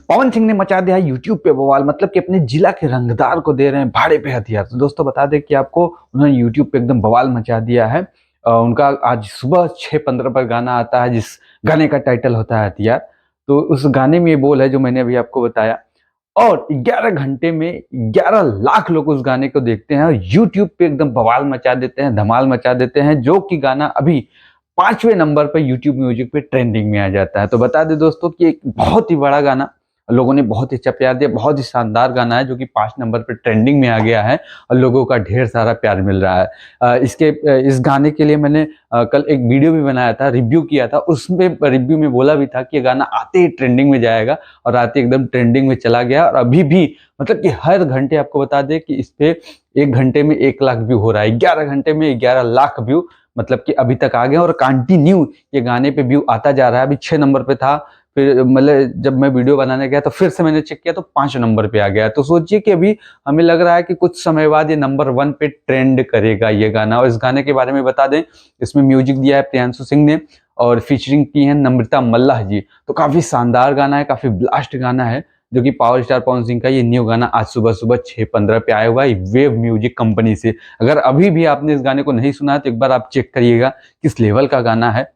पवन सिंह ने मचा दिया है यूट्यूब पे बवाल, मतलब कि अपने जिला के रंगदार को दे रहे हैं भाड़े पे हथियार। तो दोस्तों बता दें कि आपको उन्होंने यूट्यूब पे एकदम बवाल मचा दिया है। उनका आज सुबह 6:15 पर गाना आता है, जिस गाने का टाइटल होता है हथियार। तो उस गाने में ये बोल है जो मैंने अभी आपको बताया, और 11 घंटे में 11 लाख लोग उस गाने को देखते हैं और यूट्यूब पे एकदम बवाल मचा देते हैं, धमाल मचा देते हैं, जो कि गाना अभी 5वें नंबर पर यूट्यूब म्यूजिक पे ट्रेंडिंग में आ जाता है। तो बता दें दोस्तों कि एक बहुत ही बड़ा गाना, लोगों ने बहुत ही अच्छा प्यार दिया, बहुत ही शानदार गाना है जो कि 5 नंबर पे ट्रेंडिंग में आ गया है और लोगों का ढेर सारा प्यार मिल रहा है। इस गाने के लिए मैंने कल एक वीडियो भी बनाया था, रिव्यू किया था। उसमें रिव्यू में बोला भी था कि ये गाना आते ही ट्रेंडिंग में जाएगा, और आते एकदम ट्रेंडिंग में चला गया। और अभी भी मतलब कि हर घंटे आपको बता दें कि इस पे 1 घंटे में 1 लाख व्यू हो रहा है, 11 घंटे में 11 लाख व्यू मतलब कि अभी तक आ गए, और कंटिन्यू ये गाने पे व्यू आता जा रहा है। अभी 6 नंबर पे था, फिर मतलब जब मैं वीडियो बनाने गया तो फिर से मैंने चेक किया तो 5 नंबर पे आ गया। तो सोचिए कि अभी हमें लग रहा है कि कुछ समय बाद ये नंबर 1 पे ट्रेंड करेगा ये गाना। और इस गाने के बारे में बता दें, इसमें म्यूजिक दिया है प्रियांशु सिंह ने, और फीचरिंग की है नम्रता मल्लाह जी। तो काफी शानदार गाना है, काफी ब्लास्ट गाना है, जो कि पावर स्टार पवन सिंह का ये न्यू गाना आज सुबह सुबह 6:15 पे आया हुआ है वेव म्यूजिक कंपनी से। अगर अभी भी आपने इस गाने को नहीं सुना है तो एक बार आप चेक करिएगा किस लेवल का गाना है,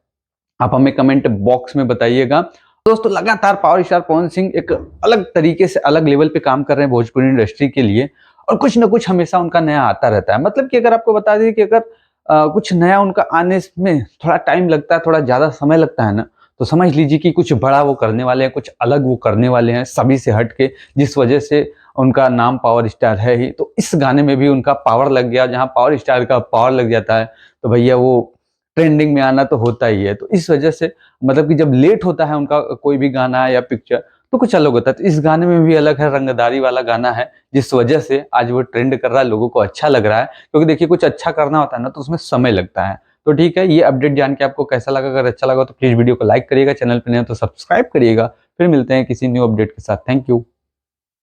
आप हमें कमेंट बॉक्स में बताइएगा। दोस्तों लगातार पावर स्टार पवन सिंह एक अलग तरीके से अलग लेवल पे काम कर रहे हैं भोजपुरी इंडस्ट्री के लिए, और कुछ ना कुछ हमेशा उनका नया आता रहता है। मतलब कि अगर आपको बता दें कि अगर कुछ नया उनका आने में थोड़ा टाइम लगता है, थोड़ा ज्यादा समय लगता है ना, तो समझ लीजिए कि कुछ बड़ा वो करने वाले हैं, कुछ अलग वो करने वाले हैं सभी से हट के, जिस वजह से उनका नाम पावर स्टार है ही। तो इस गाने में भी उनका पावर लग गया, जहां पावर स्टार का पावर लग जाता है तो भैया वो ट्रेंडिंग में आना तो होता ही है। तो इस वजह से मतलब कि जब लेट होता है उनका कोई भी गाना या पिक्चर तो कुछ अलग होता है। तो इस गाने में भी अलग है, रंगदारी वाला गाना है, जिस वजह से आज वो ट्रेंड कर रहा है, लोगों को अच्छा लग रहा है। क्योंकि देखिए कुछ अच्छा करना होता है ना तो उसमें समय लगता है। तो ठीक है, ये अपडेट जान के आपको कैसा लगा? अगर अच्छा लगा तो प्लीज वीडियो को लाइक करिएगा, चैनल पर नए हो तो सब्सक्राइब करिएगा। फिर मिलते हैं किसी न्यू अपडेट के साथ। Thank you.